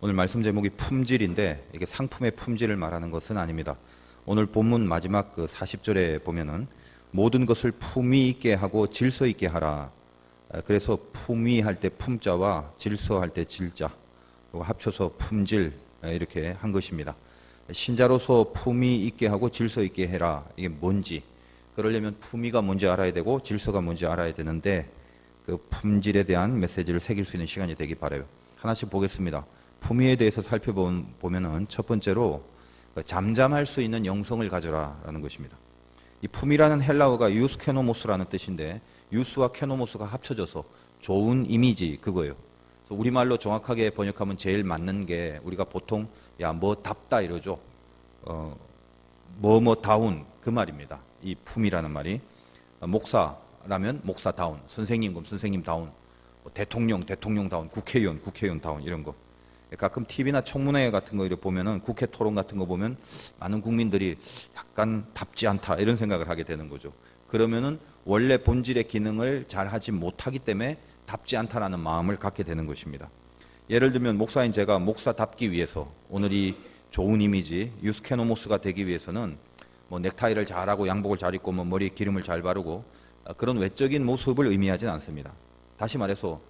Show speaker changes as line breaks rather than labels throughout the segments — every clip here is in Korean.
오늘 말씀 제목이 품질인데 이게 상품의 품질을 말하는 것은 아닙니다. 오늘 본문 마지막 그 40절에 보면은 모든 것을 품위 있게 하고 질서 있게 하라. 그래서 품위 할 때 품자와 질서 할 때 질자 합쳐서 품질 이렇게 한 것입니다. 신자로서 품위 있게 하고 질서 있게 해라. 이게 뭔지, 그러려면 품위가 뭔지 알아야 되고 질서가 뭔지 알아야 되는데 그 품질에 대한 메시지를 새길 수 있는 시간이 되기 바라요. 하나씩 보겠습니다. 품위에 대해서 살펴보면은 첫 번째로 잠잠할 수 있는 영성을 가져라라는 것입니다. 이 품이라는 헬라어가 유스케노모스라는 뜻인데 유스와 케노모스가 합쳐져서 좋은 이미지 그거예요. 그래서 우리말로 정확하게 번역하면 제일 맞는 게 우리가 보통 야 뭐 답다 이러죠. 다운 그 말입니다. 이 품이라는 말이 목사라면 목사다운, 선생님 그럼 선생님다운, 대통령다운, 국회의원다운 이런 거. 가끔 TV나 청문회 같은 거 이렇게 보면은 국회 토론 같은 거 보면 많은 국민들이 약간 답지 않다 이런 생각을 하게 되는 거죠. 그러면은 원래 본질의 기능을 잘 하지 못하기 때문에 답지 않다라는 마음을 갖게 되는 것입니다. 예를 들면 목사인 제가 목사답기 위해서 오늘 이 좋은 이미지 유스케노모스가 되기 위해서는 뭐 넥타이를 잘하고 양복을 잘 입고 뭐 머리에 기름을 잘 바르고 그런 외적인 모습을 의미하지는 않습니다. 다시 말해서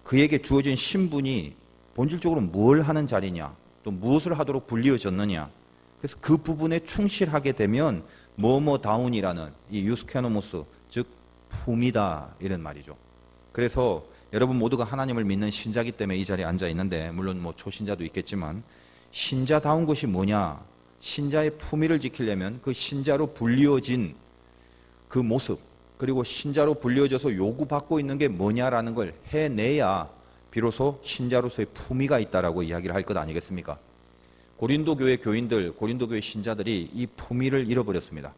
그에게 주어진 신분이 본질적으로 뭘 하는 자리냐, 또 무엇을 하도록 불리어졌느냐. 그래서 그 부분에 충실하게 되면 다운이라는 이 유스케노모스, 즉 품이다 이런 말이죠. 그래서 여러분 모두가 하나님을 믿는 신자기 때문에 이 자리에 앉아 있는데 물론 뭐 초신자도 있겠지만 신자다운 것이 뭐냐? 신자의 품위를 지키려면 그 신자로 불리어진 그 모습, 그리고 신자로 불리어져서 요구받고 있는 게 뭐냐라는 걸 해내야 비로소 신자로서의 품위가 있다라고 이야기를 할 것 아니겠습니까? 고린도 교회 교인들, 고린도 교회 신자들이 이 품위를 잃어버렸습니다.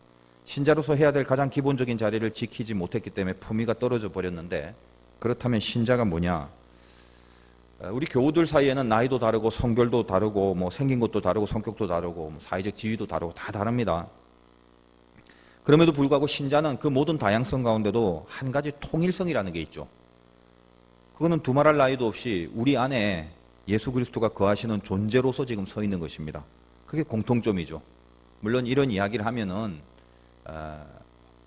신자로서 해야 될 가장 기본적인 자리를 지키지 못했기 때문에 품위가 떨어져 버렸는데, 그렇다면 신자가 뭐냐? 우리 교우들 사이에는 나이도 다르고 성별도 다르고 뭐 생긴 것도 다르고 성격도 다르고 뭐 사회적 지위도 다르고 다 다릅니다. 그럼에도 불구하고 신자는 그 모든 다양성 가운데도 한 가지 통일성이라는 게 있죠. 그거는 두말할 나위도 없이 우리 안에 예수 그리스도가 거하시는 존재로서 지금 서 있는 것입니다. 그게 공통점이죠. 물론 이런 이야기를 하면은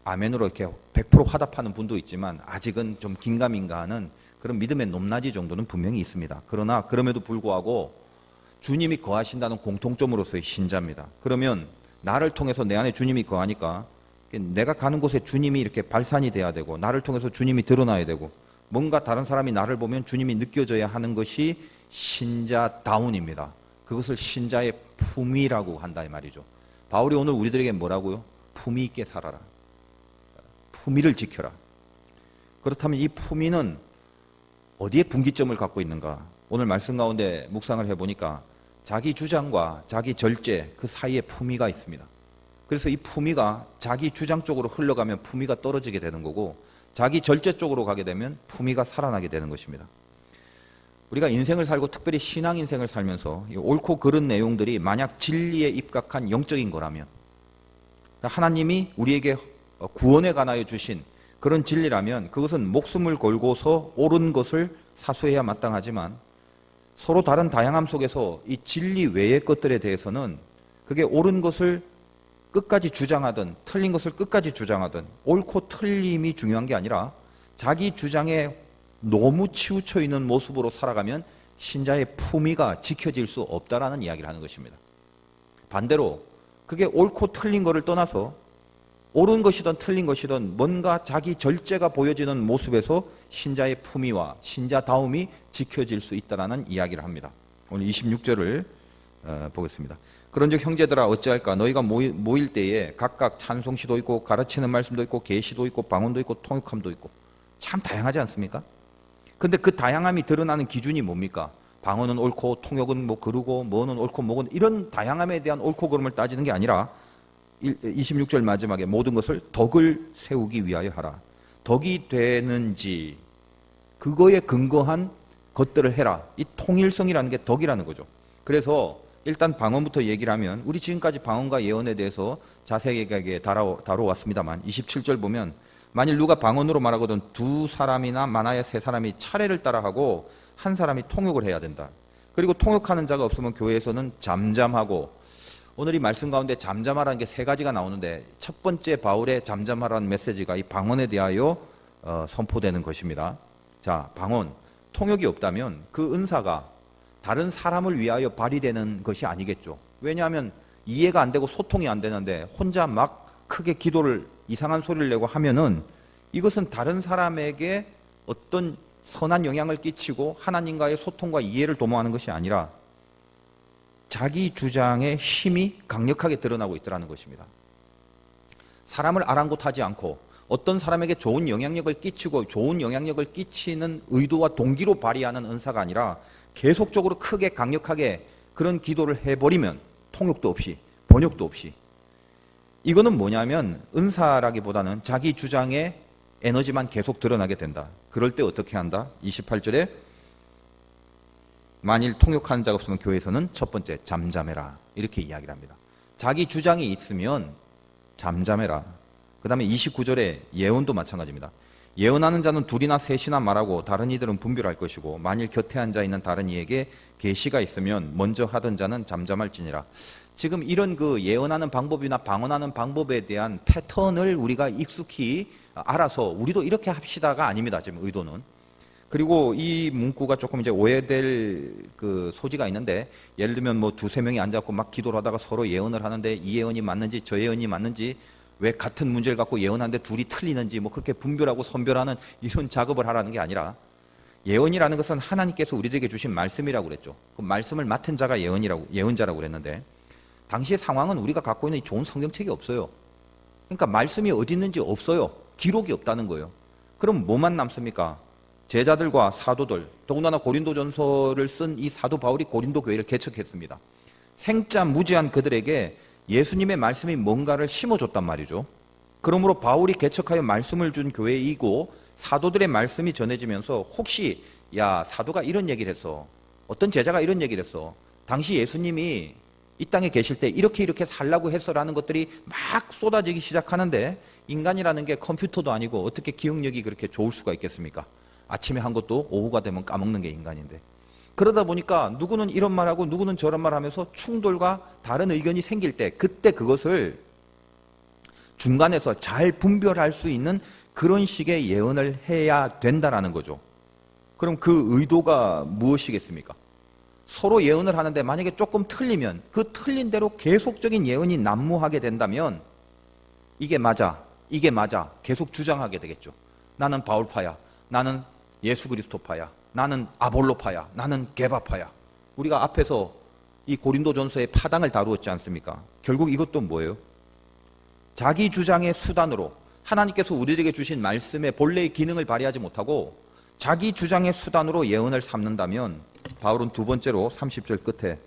아멘으로 이렇게 100% 화답하는 분도 있지만 아직은 좀 긴가민가 하는 그런 믿음의 높낮이 정도는 분명히 있습니다. 그러나 그럼에도 불구하고 주님이 거하신다는 공통점으로서의 신자입니다. 그러면 나를 통해서 내 안에 주님이 거하니까 내가 가는 곳에 주님이 이렇게 발산이 돼야 되고 나를 통해서 주님이 드러나야 되고 뭔가 다른 사람이 나를 보면 주님이 느껴져야 하는 것이 신자다운입니다. 그것을 신자의 품위라고 한다 이 말이죠. 바울이 오늘 우리들에게 뭐라고요? 품위 있게 살아라. 품위를 지켜라. 그렇다면 이 품위는 어디에 분기점을 갖고 있는가? 오늘 말씀 가운데 묵상을 해보니까 자기 주장과 자기 절제 그 사이에 품위가 있습니다. 그래서 이 품위가 자기 주장 쪽으로 흘러가면 품위가 떨어지게 되는 거고 자기 절제 쪽으로 가게 되면 품위가 살아나게 되는 것입니다. 우리가 인생을 살고 특별히 신앙 인생을 살면서 옳고 그른 내용들이 만약 진리에 입각한 영적인 거라면, 하나님이 우리에게 구원에 관하여 주신 그런 진리라면 그것은 목숨을 걸고서 옳은 것을 사수해야 마땅하지만 서로 다른 다양함 속에서 이 진리 외의 것들에 대해서는 그게 옳은 것을 끝까지 주장하든 틀린 것을 끝까지 주장하든 옳고 틀림이 중요한 게 아니라 자기 주장에 너무 치우쳐 있는 모습으로 살아가면 신자의 품위가 지켜질 수 없다라는 이야기를 하는 것입니다. 반대로 그게 옳고 틀린 것을 떠나서 옳은 것이든 틀린 것이든 뭔가 자기 절제가 보여지는 모습에서 신자의 품위와 신자다움이 지켜질 수 있다라는 이야기를 합니다. 오늘 26절을 보겠습니다. 그런즉 형제들아 어찌할까? 너희가 모일 때에 각각 찬송시도 있고 가르치는 말씀도 있고 계시도 있고 방언도 있고 통역함도 있고 참 다양하지 않습니까? 근데 그 다양함이 드러나는 기준이 뭡니까? 방언은 옳고 통역은 뭐 그르고 뭐는 옳고 뭐는 이런 다양함에 대한 옳고 그름을 따지는 게 아니라 26절 마지막에 모든 것을 덕을 세우기 위하여 하라. 덕이 되는지 그거에 근거한 것들을 해라. 이 통일성이라는 게 덕이라는 거죠. 그래서 일단 방언부터 얘기를 하면 우리 지금까지 방언과 예언에 대해서 자세하게 다뤄왔습니다만 27절 보면 만일 누가 방언으로 말하거든 두 사람이나 많아야 세 사람이 차례를 따라하고 한 사람이 통역을 해야 된다. 그리고 통역하는 자가 없으면 교회에서는 잠잠하고, 오늘 이 말씀 가운데 잠잠하라는 게 세 가지가 나오는데 첫 번째 바울의 잠잠하라는 메시지가 이 방언에 대하여 선포되는 것입니다. 자, 방언, 통역이 없다면 그 은사가 다른 사람을 위하여 발휘되는 것이 아니겠죠. 왜냐하면 이해가 안 되고 소통이 안 되는데 혼자 막 크게 기도를 이상한 소리를 내고 하면은 이것은 다른 사람에게 어떤 선한 영향을 끼치고 하나님과의 소통과 이해를 도모하는 것이 아니라 자기 주장의 힘이 강력하게 드러나고 있더라는 것입니다. 사람을 아랑곳하지 않고 어떤 사람에게 좋은 영향력을 끼치고 좋은 영향력을 끼치는 의도와 동기로 발휘하는 은사가 아니라 계속적으로 크게 강력하게 그런 기도를 해버리면 통역도 없이 번역도 없이, 이거는 뭐냐면 은사라기보다는 자기 주장의 에너지만 계속 드러나게 된다. 그럴 때 어떻게 한다? 28절에 만일 통역하는 자가 없으면 교회에서는 첫 번째 잠잠해라, 이렇게 이야기를 합니다. 자기 주장이 있으면 잠잠해라. 그 다음에 29절에 예언도 마찬가지입니다. 예언하는 자는 둘이나 셋이나 말하고 다른 이들은 분별할 것이고 만일 곁에 앉아 있는 다른 이에게 계시가 있으면 먼저 하던 자는 잠잠할지니라. 지금 이런 그 예언하는 방법이나 방언하는 방법에 대한 패턴을 우리가 익숙히 알아서 우리도 이렇게 합시다가 아닙니다. 지금 의도는. 그리고 이 문구가 조금 이제 오해될 그 소지가 있는데, 예를 들면 뭐 두세 명이 앉아갖고 막 기도를 하다가 서로 예언을 하는데 이 예언이 맞는지 저 예언이 맞는지, 왜 같은 문제를 갖고 예언하는데 둘이 틀리는지 뭐 그렇게 분별하고 선별하는 이런 작업을 하라는 게 아니라, 예언이라는 것은 하나님께서 우리들에게 주신 말씀이라고 그랬죠. 그 말씀을 맡은 자가 예언자라고 그랬는데, 당시의 상황은 우리가 갖고 있는 좋은 성경책이 없어요. 그러니까 말씀이 어디 있는지 없어요. 기록이 없다는 거예요. 그럼 뭐만 남습니까? 제자들과 사도들, 더군다나 고린도전서를 쓴 이 사도 바울이 고린도 교회를 개척했습니다. 생짜 무지한 그들에게 예수님의 말씀이 뭔가를 심어줬단 말이죠. 그러므로 바울이 개척하여 말씀을 준 교회이고 사도들의 말씀이 전해지면서 혹시 야, 사도가 이런 얘기를 했어, 어떤 제자가 이런 얘기를 했어, 당시 예수님이 이 땅에 계실 때 이렇게 살라고 했어라는 것들이 막 쏟아지기 시작하는데, 인간이라는 게 컴퓨터도 아니고 어떻게 기억력이 그렇게 좋을 수가 있겠습니까? 아침에 한 것도 오후가 되면 까먹는 게 인간인데, 그러다 보니까 누구는 이런 말하고 누구는 저런 말하면서 충돌과 다른 의견이 생길 때 그때 그것을 중간에서 잘 분별할 수 있는 그런 식의 예언을 해야 된다라는 거죠. 그럼 그 의도가 무엇이겠습니까? 서로 예언을 하는데 만약에 조금 틀리면 그 틀린 대로 계속적인 예언이 난무하게 된다면 이게 맞아 계속 주장하게 되겠죠. 나는 바울파야, 나는 예수 그리스도파야, 나는 아볼로파야, 나는 게바파야. 우리가 앞에서 이 고린도전서의 파당을 다루었지 않습니까? 결국 이것도 뭐예요? 자기 주장의 수단으로 하나님께서 우리에게 주신 말씀의 본래의 기능을 발휘하지 못하고 자기 주장의 수단으로 예언을 삼는다면, 바울은 두 번째로 30절 끝에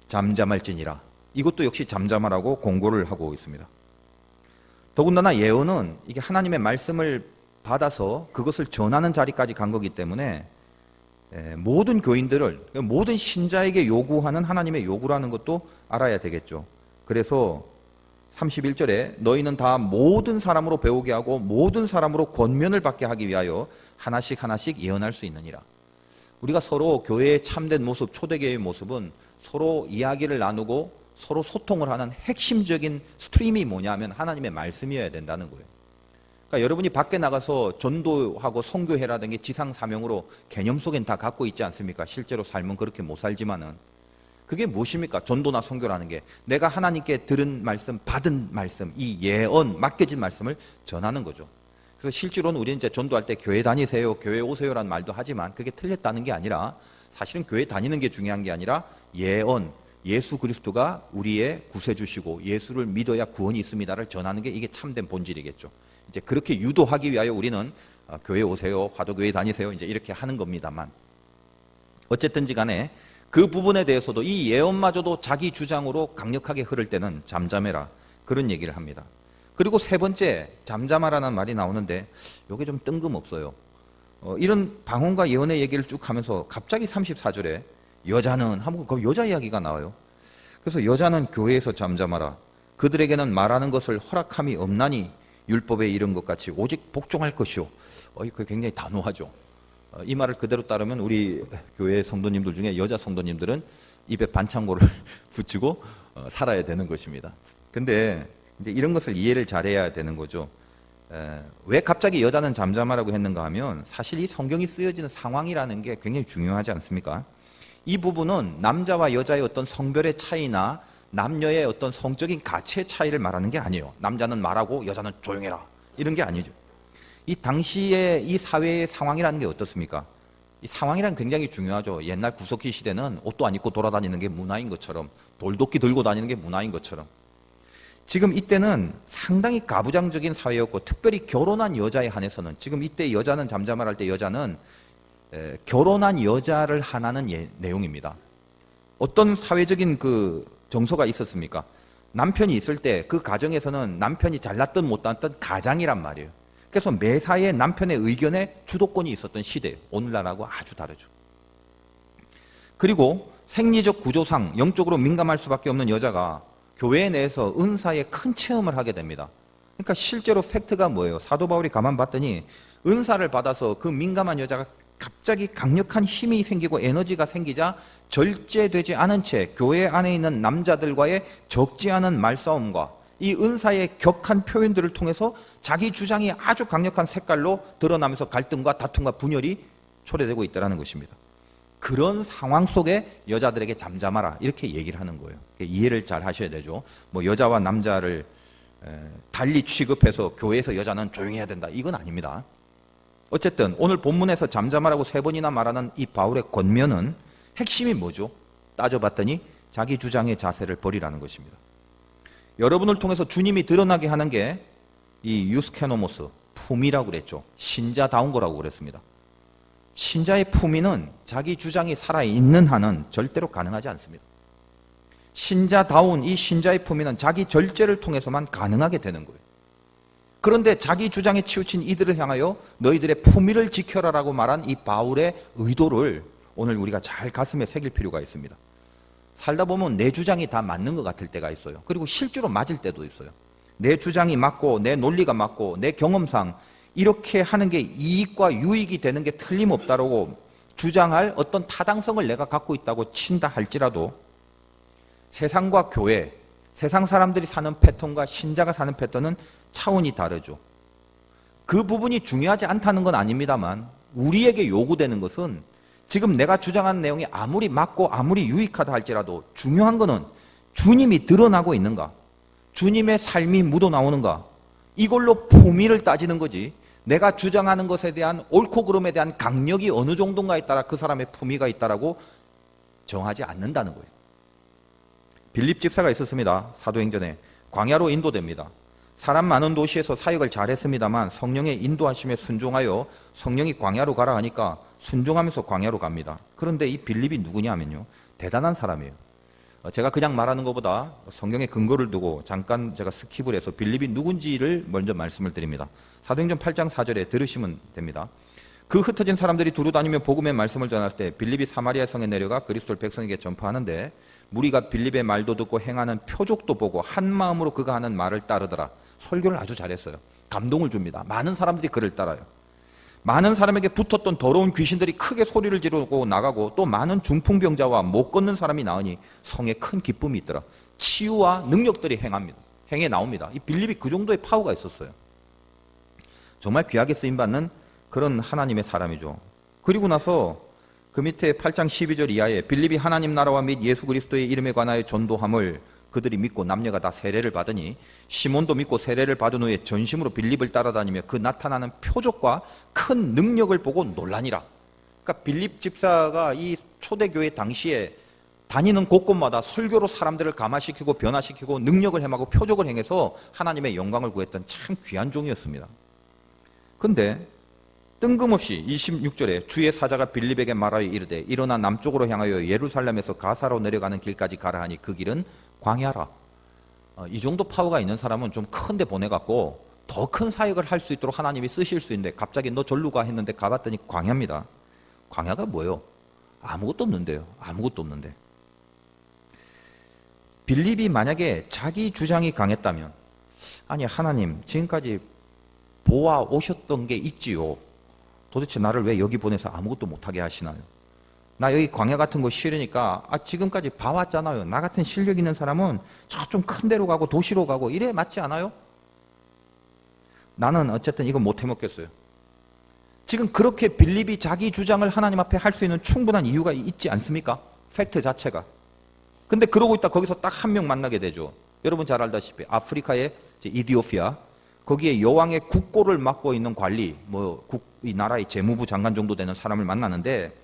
잠잠할지니라, 이것도 역시 잠잠하라고 공고를 하고 있습니다. 더군다나 예언은 이게 하나님의 말씀을 받아서 그것을 전하는 자리까지 간 거기 때문에 모든 교인들을, 모든 신자에게 요구하는 하나님의 요구라는 것도 알아야 되겠죠. 그래서 31절에 너희는 다 모든 사람으로 배우게 하고 모든 사람으로 권면을 받게 하기 위하여 하나씩 하나씩 예언할 수 있느니라. 우리가 서로 교회의 참된 모습, 초대교회의 모습은 서로 이야기를 나누고 서로 소통을 하는 핵심적인 스트림이 뭐냐면 하나님의 말씀이어야 된다는 거예요. 그러니까 여러분이 밖에 나가서 전도하고 선교회라는 게 지상 사명으로 개념 속엔 다 갖고 있지 않습니까? 실제로 삶은 그렇게 못 살지만은 그게 무엇입니까? 전도나 선교라는 게 내가 하나님께 들은 말씀, 받은 말씀, 이 예언, 맡겨진 말씀을 전하는 거죠. 그래서 실제로는 우리는 이제 전도할 때 교회 다니세요, 교회 오세요라는 말도 하지만 그게 틀렸다는 게 아니라, 사실은 교회 다니는 게 중요한 게 아니라 예언, 예수 그리스도가 우리의 구세주시고 예수를 믿어야 구원이 있습니다를 전하는 게 이게 참된 본질이겠죠. 이제 그렇게 유도하기 위하여 우리는 교회 오세요, 화도교회 다니세요, 이제 이렇게 하는 겁니다만, 어쨌든지 간에 그 부분에 대해서도 이 예언마저도 자기 주장으로 강력하게 흐를 때는 잠잠해라, 그런 얘기를 합니다. 그리고 세 번째, 잠잠하라는 말이 나오는데 이게 좀 뜬금없어요. 이런 방언과 예언의 얘기를 쭉 하면서 갑자기 34절에 여자는 하면 그 여자 이야기가 나와요. 그래서 여자는 교회에서 잠잠하라, 그들에게는 말하는 것을 허락함이 없나니 율법에 이른 것 같이 오직 복종할 것이요. 그게 굉장히 단호하죠. 이 말을 그대로 따르면 우리 교회 성도님들 중에 여자 성도님들은 입에 반창고를 붙이고 살아야 되는 것입니다. 근데 이제 이런 것을 이해를 잘해야 되는 거죠. 왜 갑자기 여자는 잠잠하라고 했는가 하면 사실 이 성경이 쓰여지는 상황이라는 게 굉장히 중요하지 않습니까? 이 부분은 남자와 여자의 어떤 성별의 차이나 남녀의 어떤 성적인 가치의 차이를 말하는 게 아니에요. 남자는 말하고 여자는 조용해라 이런 게 아니죠. 이 당시의 이 사회의 상황이라는 게 어떻습니까? 이 상황이란 굉장히 중요하죠. 옛날 구석기 시대는 옷도 안 입고 돌아다니는 게 문화인 것처럼, 돌도끼 들고 다니는 게 문화인 것처럼, 지금 이때는 상당히 가부장적인 사회였고, 특별히 결혼한 여자에 한해서는, 지금 이때 여자는 잠잠할 때 여자는 결혼한 여자를 한하는 내용입니다. 어떤 사회적인 그 정서가 있었습니까? 남편이 있을 때 그 가정에서는 남편이 잘났든 못났든 가장이란 말이에요. 그래서 매사에 남편의 의견에 주도권이 있었던 시대예요. 오늘날하고 아주 다르죠. 그리고 생리적 구조상 영적으로 민감할 수밖에 없는 여자가 교회 내에서 은사에 큰 체험을 하게 됩니다. 그러니까 실제로 팩트가 뭐예요? 사도 바울이 가만 봤더니 은사를 받아서 그 민감한 여자가 갑자기 강력한 힘이 생기고 에너지가 생기자 절제되지 않은 채 교회 안에 있는 남자들과의 적지 않은 말싸움과 이 은사의 격한 표현들을 통해서 자기 주장이 아주 강력한 색깔로 드러나면서 갈등과 다툼과 분열이 초래되고 있다는 것입니다. 그런 상황 속에 여자들에게 잠잠하라 이렇게 얘기를 하는 거예요. 이해를 잘 하셔야 되죠. 뭐 여자와 남자를 달리 취급해서 교회에서 여자는 조용해야 된다 이건 아닙니다. 어쨌든 오늘 본문에서 잠잠하라고 3번이나 말하는 이 바울의 권면은 핵심이 뭐죠? 따져봤더니 자기 주장의 자세를 버리라는 것입니다. 여러분을 통해서 주님이 드러나게 하는 게 이 유스케노모스, 품위라고 그랬죠. 신자다운 거라고 그랬습니다. 신자의 품위는 자기 주장이 살아있는 한은 절대로 가능하지 않습니다. 신자다운 이 신자의 품위는 자기 절제를 통해서만 가능하게 되는 거예요. 그런데 자기 주장에 치우친 이들을 향하여 너희들의 품위를 지켜라라고 말한 이 바울의 의도를 오늘 우리가 잘 가슴에 새길 필요가 있습니다. 살다 보면 내 주장이 다 맞는 것 같을 때가 있어요. 그리고 실제로 맞을 때도 있어요. 내 주장이 맞고 내 논리가 맞고 내 경험상 이렇게 하는 게 이익과 유익이 되는 게 틀림없다라고 주장할 어떤 타당성을 내가 갖고 있다고 친다 할지라도 세상과 교회, 세상 사람들이 사는 패턴과 신자가 사는 패턴은 차원이 다르죠. 그 부분이 중요하지 않다는 건 아닙니다만 우리에게 요구되는 것은 지금 내가 주장하는 내용이 아무리 맞고 아무리 유익하다 할지라도 중요한 거는 주님이 드러나고 있는가, 주님의 삶이 묻어나오는가, 이걸로 품위를 따지는 거지 내가 주장하는 것에 대한 옳고 그름에 대한 강력이 어느 정도인가에 따라 그 사람의 품위가 있다라고 정하지 않는다는 거예요. 빌립 집사가 있었습니다. 사도행전에. 광야로 인도됩니다. 사람 많은 도시에서 사역을 잘했습니다만 성령의 인도하심에 순종하여 성령이 광야로 가라 하니까 순종하면서 광야로 갑니다. 그런데 이 빌립이 누구냐면요, 대단한 사람이에요. 제가 그냥 말하는 것보다 성경에 근거를 두고 잠깐 제가 스킵을 해서 빌립이 누군지를 먼저 말씀을 드립니다. 사도행전 8장 4절에 들으시면 됩니다. 그 흩어진 사람들이 두루다니며 복음의 말씀을 전할 때 빌립이 사마리아 성에 내려가 그리스도를 백성에게 전파하는데 무리가 빌립의 말도 듣고 행하는 표적도 보고 한 마음으로 그가 하는 말을 따르더라. 설교를 아주 잘했어요. 감동을 줍니다. 많은 사람들이 그를 따라요. 많은 사람에게 붙었던 더러운 귀신들이 크게 소리를 지르고 나가고 또 많은 중풍병자와 못 걷는 사람이 나으니 성에 큰 기쁨이 있더라. 치유와 능력들이 행해 나옵니다. 이 빌립이 그 정도의 파워가 있었어요. 정말 귀하게 쓰임받는 그런 하나님의 사람이죠. 그리고 나서 그 밑에 8장 12절 이하에 빌립이 하나님 나라와 및 예수 그리스도의 이름에 관하여 전도함을 그들이 믿고 남녀가 다 세례를 받으니 시몬도 믿고 세례를 받은 후에 전심으로 빌립을 따라다니며 그 나타나는 표적과 큰 능력을 보고 놀라니라. 그러니까 빌립 집사가 이 초대교회 당시에 다니는 곳곳마다 설교로 사람들을 감화시키고 변화시키고 능력을 행하고 표적을 행해서 하나님의 영광을 구했던 참 귀한 종이었습니다. 근데 뜬금없이 26절에 주의 사자가 빌립에게 말하여 이르되 일어나 남쪽으로 향하여 예루살렘에서 가사로 내려가는 길까지 가라 하니 그 길은 광야라. 이 정도 파워가 있는 사람은 좀 큰 데 보내갖고 더 큰 사역을 할 수 있도록 하나님이 쓰실 수 있는데 갑자기 너 절로 가 했는데 가봤더니 광야입니다. 광야가 뭐예요? 아무것도 없는데요. 아무것도 없는데. 빌립이 만약에 자기 주장이 강했다면, 아니 하나님 지금까지 보아 오셨던 게 있지요. 도대체 나를 왜 여기 보내서 아무것도 못하게 하시나요? 나 여기 광야 같은 거 싫으니까 지금까지 봐왔잖아요. 나 같은 실력 있는 사람은 저 좀 큰 데로 가고 도시로 가고 이래 맞지 않아요? 나는 어쨌든 이거 못 해먹겠어요. 지금 그렇게 빌립이 자기 주장을 하나님 앞에 할 수 있는 충분한 이유가 있지 않습니까? 팩트 자체가. 근데 그러고 있다 거기서 딱 한 명 만나게 되죠. 여러분 잘 알다시피 아프리카의 이디오피아, 거기에 여왕의 국고를 맡고 있는 관리, 이 나라의 재무부 장관 정도 되는 사람을 만나는데,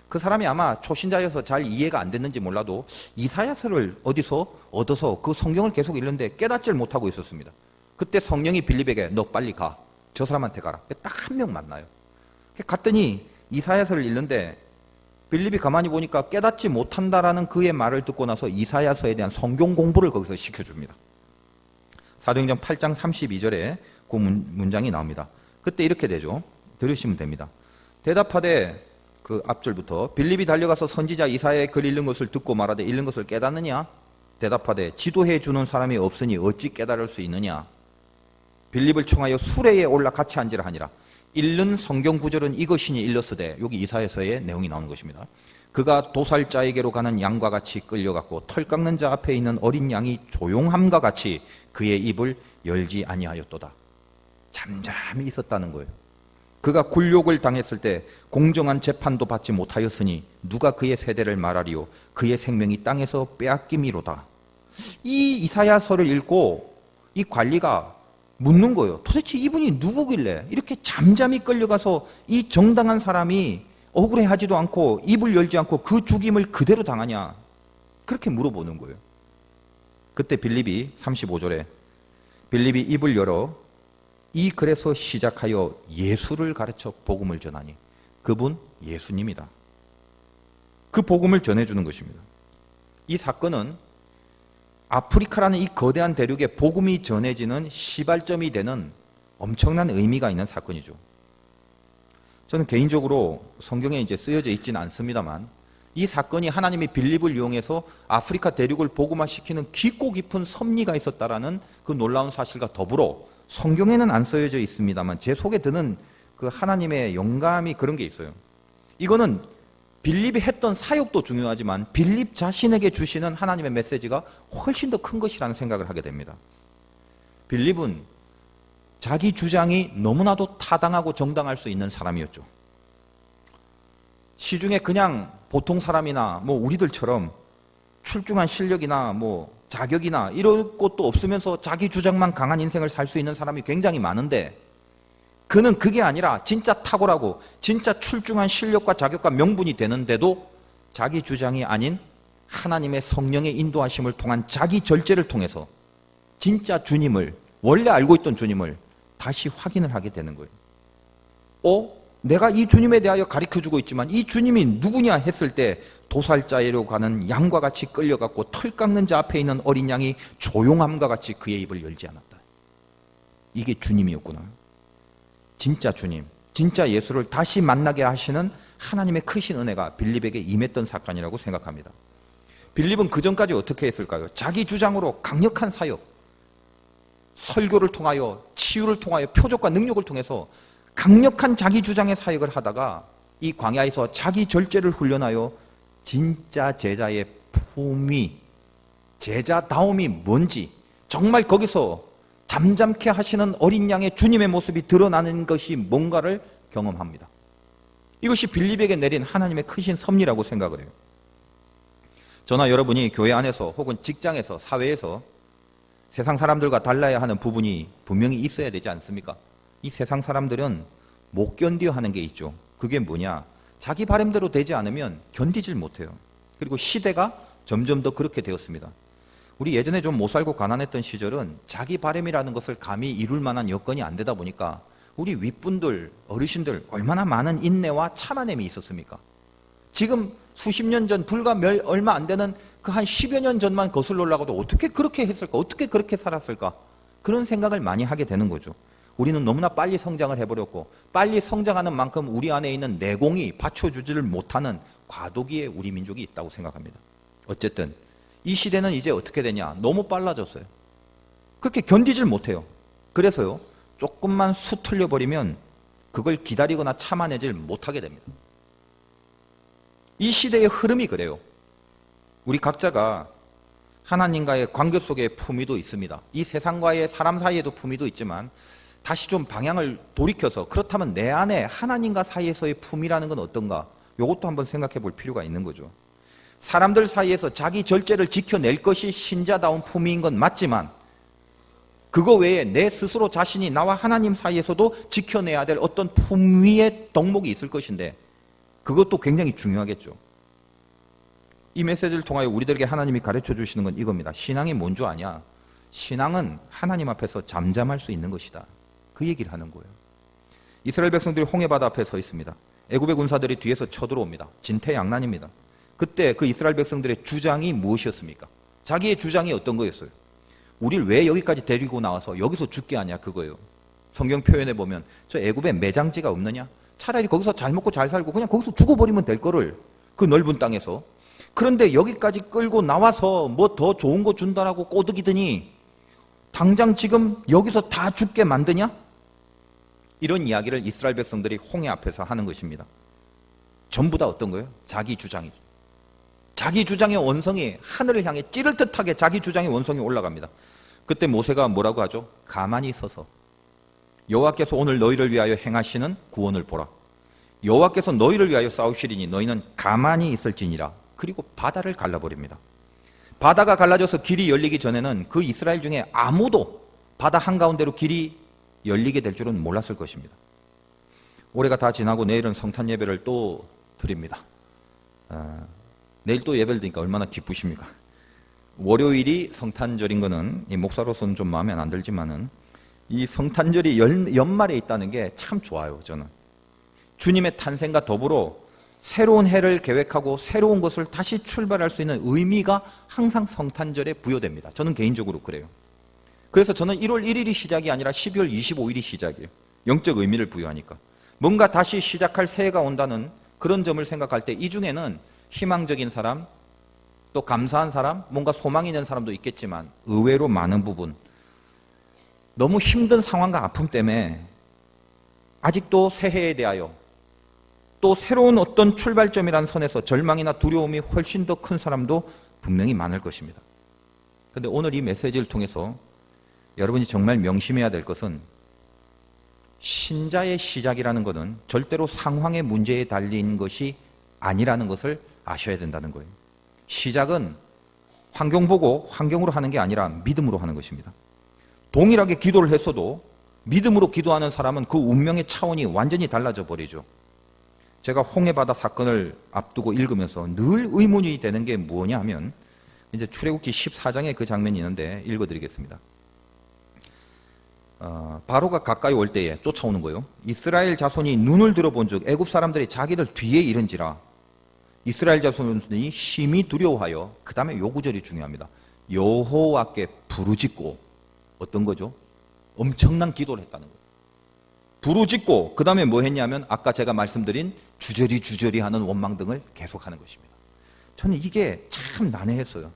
그 사람이 아마 초신자여서 잘 이해가 안 됐는지 몰라도 이사야서를 어디서 얻어서 그 성경을 계속 읽는데 깨닫질 못하고 있었습니다. 그때 성령이 빌립에게 너 빨리 가. 저 사람한테 가라. 딱 한 명 만나요. 갔더니 이사야서를 읽는데 빌립이 가만히 보니까 깨닫지 못한다라는 그의 말을 듣고 나서 이사야서에 대한 성경 공부를 거기서 시켜줍니다. 사도행전 8장 32절에 그 문장이 나옵니다. 그때 이렇게 되죠. 들으시면 됩니다. 대답하되, 그 앞절부터, 빌립이 달려가서 선지자 이사야의 글 읽는 것을 듣고 말하되 읽는 것을 깨닫느냐? 대답하되 지도해 주는 사람이 없으니 어찌 깨달을 수 있느냐? 빌립을 청하여 수레에 올라 같이 앉으라 하니라. 읽는 성경 구절은 이것이니 일렀으되, 여기 이사야서의 내용이 나오는 것입니다. 그가 도살자에게로 가는 양과 같이 끌려갔고 털 깎는 자 앞에 있는 어린 양이 조용함과 같이 그의 입을 열지 아니하였도다. 잠잠히 있었다는 거예요. 그가 굴욕을 당했을 때 공정한 재판도 받지 못하였으니 누가 그의 세대를 말하리요? 그의 생명이 땅에서 빼앗김이로다. 이 이사야서를 읽고 이 관리가 묻는 거예요. 도대체 이분이 누구길래 이렇게 잠잠히 끌려가서 이 정당한 사람이 억울해하지도 않고 입을 열지 않고 그 죽임을 그대로 당하냐? 그렇게 물어보는 거예요. 그때 빌립이 35절에 빌립이 입을 열어 이 글에서 시작하여 예수를 가르쳐 복음을 전하니, 그분 예수님이다. 그 복음을 전해주는 것입니다. 이 사건은 아프리카라는 이 거대한 대륙에 복음이 전해지는 시발점이 되는 엄청난 의미가 있는 사건이죠. 저는 개인적으로 성경에 이제 쓰여져 있지는 않습니다만, 이 사건이 하나님이 빌립을 이용해서 아프리카 대륙을 복음화시키는 깊고 깊은 섭리가 있었다라는 그 놀라운 사실과 더불어, 성경에는 안 쓰여져 있습니다만 제 속에 드는 그 하나님의 영감이 그런 게 있어요. 이거는 빌립이 했던 사역도 중요하지만 빌립 자신에게 주시는 하나님의 메시지가 훨씬 더 큰 것이라는 생각을 하게 됩니다. 빌립은 자기 주장이 너무나도 타당하고 정당할 수 있는 사람이었죠. 시중에 그냥 보통 사람이나 우리들처럼 출중한 실력이나 자격이나 이런 것도 없으면서 자기 주장만 강한 인생을 살 수 있는 사람이 굉장히 많은데, 그는 그게 아니라 진짜 탁월하고 진짜 출중한 실력과 자격과 명분이 되는데도 자기 주장이 아닌 하나님의 성령의 인도하심을 통한 자기 절제를 통해서 진짜 주님을, 원래 알고 있던 주님을 다시 확인을 하게 되는 거예요. 내가 이 주님에 대하여 가르쳐주고 있지만 이 주님이 누구냐 했을 때 도살자에로 가는 양과 같이 끌려갔고 털 깎는 자 앞에 있는 어린 양이 조용함과 같이 그의 입을 열지 않았다. 이게 주님이었구나. 진짜 주님, 진짜 예수를 다시 만나게 하시는 하나님의 크신 은혜가 빌립에게 임했던 사건이라고 생각합니다. 빌립은 그전까지 어떻게 했을까요? 자기 주장으로 강력한 사역, 설교를 통하여, 치유를 통하여, 표적과 능력을 통해서 강력한 자기 주장의 사역을 하다가 이 광야에서 자기 절제를 훈련하여 진짜 제자의 품위, 제자다움이 뭔지, 정말 거기서 잠잠케 하시는 어린 양의 주님의 모습이 드러나는 것이 뭔가를 경험합니다. 이것이 빌립에게 내린 하나님의 크신 섭리라고 생각을 해요. 저나 여러분이 교회 안에서 혹은 직장에서, 사회에서 세상 사람들과 달라야 하는 부분이 분명히 있어야 되지 않습니까? 이 세상 사람들은 못 견뎌 하는 게 있죠. 그게 뭐냐? 자기 바람대로 되지 않으면 견디질 못해요. 그리고 시대가 점점 더 그렇게 되었습니다. 우리 예전에 좀 못 살고 가난했던 시절은 자기 바람이라는 것을 감히 이룰 만한 여건이 안 되다 보니까 우리 윗분들, 어르신들 얼마나 많은 인내와 참아냄이 있었습니까? 지금 수십 년 전, 불과 얼마 안 되는 그 한 10여 년 전만 거슬러 올라가도 어떻게 그렇게 했을까? 어떻게 그렇게 살았을까? 그런 생각을 많이 하게 되는 거죠. 우리는 너무나 빨리 성장을 해버렸고, 빨리 성장하는 만큼 우리 안에 있는 내공이 받쳐주지를 못하는 과도기에 우리 민족이 있다고 생각합니다. 어쨌든 이 시대는 이제 어떻게 되냐? 너무 빨라졌어요. 그렇게 견디질 못해요. 그래서요, 조금만 수틀려 버리면 그걸 기다리거나 참아내질 못하게 됩니다. 이 시대의 흐름이 그래요. 우리 각자가 하나님과의 관계 속에 품위도 있습니다. 이 세상과의 사람 사이에도 품위도 있지만 다시 좀 방향을 돌이켜서 그렇다면 내 안에 하나님과 사이에서의 품위라는 건 어떤가? 이것도 한번 생각해 볼 필요가 있는 거죠. 사람들 사이에서 자기 절제를 지켜낼 것이 신자다운 품위인 건 맞지만 그거 외에 내 스스로 자신이 나와 하나님 사이에서도 지켜내야 될 어떤 품위의 덕목이 있을 것인데 그것도 굉장히 중요하겠죠. 이 메시지를 통하여 우리들에게 하나님이 가르쳐 주시는 건 이겁니다. 신앙이 뭔 줄 아냐? 신앙은 하나님 앞에서 잠잠할 수 있는 것이다. 그 얘기를 하는 거예요. 이스라엘 백성들이 홍해바다 앞에 서 있습니다. 애굽의 군사들이 뒤에서 쳐들어옵니다. 진퇴양난입니다. 그때 그 이스라엘 백성들의 주장이 무엇이었습니까? 자기의 주장이 어떤 거였어요? 우리를 왜 여기까지 데리고 나와서 여기서 죽게 하냐 그거예요. 성경 표현에 보면 저 애굽에 매장지가 없느냐? 차라리 거기서 잘 먹고 잘 살고 그냥 거기서 죽어버리면 될 거를 그 넓은 땅에서. 그런데 여기까지 끌고 나와서 뭐 더 좋은 거 준다라고 꼬드기더니 당장 지금 여기서 다 죽게 만드냐? 이런 이야기를 이스라엘 백성들이 홍해 앞에서 하는 것입니다. 전부 다 어떤 거예요? 자기 주장이죠. 자기 주장의 원성이 하늘을 향해 찌를 듯하게 자기 주장의 원성이 올라갑니다. 그때 모세가 뭐라고 하죠? 가만히 서서 여호와께서 오늘 너희를 위하여 행하시는 구원을 보라. 여호와께서 너희를 위하여 싸우시리니 너희는 가만히 있을지니라. 그리고 바다를 갈라버립니다. 바다가 갈라져서 길이 열리기 전에는 그 이스라엘 중에 아무도 바다 한가운데로 길이 열리게 될 줄은 몰랐을 것입니다. 올해가 다 지나고 내일은 성탄 예배를 또 드립니다. 내일 또 예배를 드리니까 얼마나 기쁘십니까? 월요일이 성탄절인 거는 이 목사로서는 좀 마음에 안 들지만은 이 성탄절이 연말에 있다는 게 참 좋아요. 저는 주님의 탄생과 더불어 새로운 해를 계획하고 새로운 것을 다시 출발할 수 있는 의미가 항상 성탄절에 부여됩니다. 저는 개인적으로 그래요. 그래서 저는 1월 1일이 시작이 아니라 12월 25일이 시작이에요. 영적 의미를 부여하니까. 뭔가 다시 시작할 새해가 온다는 그런 점을 생각할 때 이 중에는 희망적인 사람, 또 감사한 사람, 뭔가 소망이 있는 사람도 있겠지만 의외로 많은 부분, 너무 힘든 상황과 아픔 때문에 아직도 새해에 대하여 또 새로운 어떤 출발점이라는 선에서 절망이나 두려움이 훨씬 더 큰 사람도 분명히 많을 것입니다. 그런데 오늘 이 메시지를 통해서 여러분이 정말 명심해야 될 것은 신자의 시작이라는 것은 절대로 상황의 문제에 달린 것이 아니라는 것을 아셔야 된다는 거예요. 시작은 환경 보고 환경으로 하는 게 아니라 믿음으로 하는 것입니다. 동일하게 기도를 했어도 믿음으로 기도하는 사람은 그 운명의 차원이 완전히 달라져 버리죠. 제가 홍해바다 사건을 앞두고 읽으면서 늘 의문이 되는 게 뭐냐 하면 이제 출애굽기 14장에 그 장면이 있는데 읽어드리겠습니다. 바로가 가까이 올 때에 쫓아오는 거예요. 이스라엘 자손이 눈을 들어본즉 애굽 사람들이 자기들 뒤에 이른지라. 이스라엘 자손이 심히 두려워하여, 그 다음에 요 구절이 중요합니다. 여호와께 부르짖고, 어떤 거죠? 엄청난 기도를 했다는 거예요. 부르짖고 그 다음에 뭐 했냐면 아까 제가 말씀드린 주저리 하는 원망 등을 계속하는 것입니다. 저는 이게 참 난해했어요.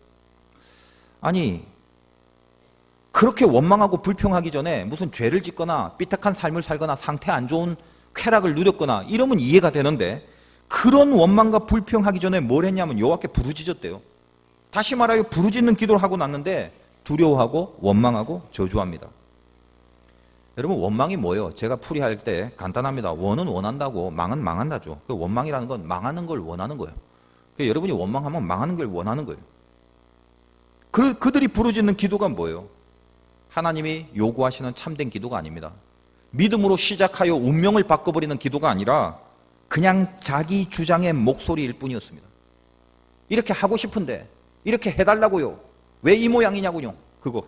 아니 그렇게 원망하고 불평하기 전에 무슨 죄를 짓거나 삐딱한 삶을 살거나 상태 안 좋은 쾌락을 누렸거나 이러면 이해가 되는데 그런 원망과 불평하기 전에 뭘 했냐면 여호와께 부르짖었대요. 다시 말하여 부르짖는 기도를 하고 났는데 두려워하고 원망하고 저주합니다. 여러분 원망이 뭐예요? 제가 풀이할 때 간단합니다. 원은 원한다고 망은 망한다죠. 그 원망이라는 건 망하는 걸 원하는 거예요. 여러분이 원망하면 망하는 걸 원하는 거예요. 그들이 부르짖는 기도가 뭐예요? 하나님이 요구하시는 참된 기도가 아닙니다. 믿음으로 시작하여 운명을 바꿔버리는 기도가 아니라 그냥 자기 주장의 목소리일 뿐이었습니다. 이렇게 하고 싶은데 이렇게 해달라고요. 왜 이 모양이냐고요. 그거.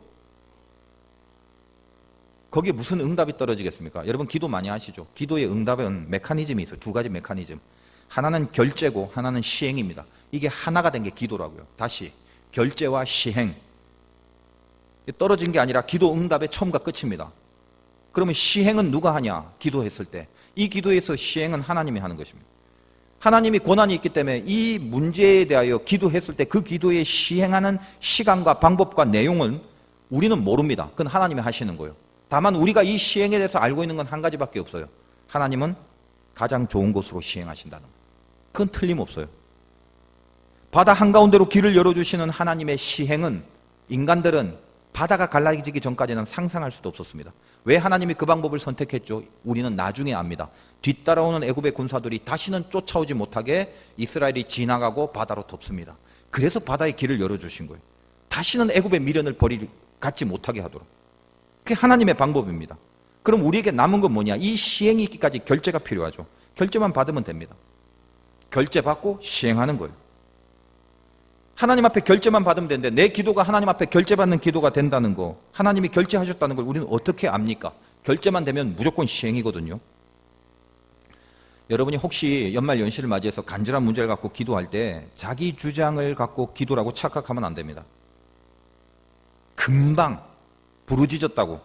거기에 무슨 응답이 떨어지겠습니까? 여러분 기도 많이 하시죠? 기도의 응답은 메커니즘이 있어요. 두 가지 메커니즘. 하나는 결제고 하나는 시행입니다. 이게 하나가 된 게 기도라고요. 다시 결제와 시행. 떨어진 게 아니라 기도 응답의 처음과 끝입니다. 그러면 시행은 누가 하냐? 기도했을 때. 이 기도에서 시행은 하나님이 하는 것입니다. 하나님이 권한이 있기 때문에 이 문제에 대하여 기도했을 때 그 기도에 시행하는 시간과 방법과 내용은 우리는 모릅니다. 그건 하나님이 하시는 거예요. 다만 우리가 이 시행에 대해서 알고 있는 건 한 가지밖에 없어요. 하나님은 가장 좋은 곳으로 시행하신다는 거. 그건 틀림없어요. 바다 한가운데로 길을 열어주시는 하나님의 시행은 인간들은 바다가 갈라지기 전까지는 상상할 수도 없었습니다. 왜 하나님이 그 방법을 선택했죠? 우리는 나중에 압니다. 뒤따라오는 애굽의 군사들이 다시는 쫓아오지 못하게 이스라엘이 지나가고 바다로 덮습니다. 그래서 바다의 길을 열어주신 거예요. 다시는 애굽의 미련을 갖지 못하게 하도록. 그게 하나님의 방법입니다. 그럼 우리에게 남은 건 뭐냐? 이 시행이 있기까지 결제가 필요하죠. 결제만 받으면 됩니다. 결제 받고 시행하는 거예요. 하나님 앞에 결제만 받으면 되는데 내 기도가 하나님 앞에 결제받는 기도가 된다는 거, 하나님이 결제하셨다는 걸 우리는 어떻게 압니까? 결제만 되면 무조건 시행이거든요. 여러분이 혹시 연말 연시를 맞이해서 간절한 문제를 갖고 기도할 때 자기 주장을 갖고 기도라고 착각하면 안 됩니다. 금방 부르짖었다고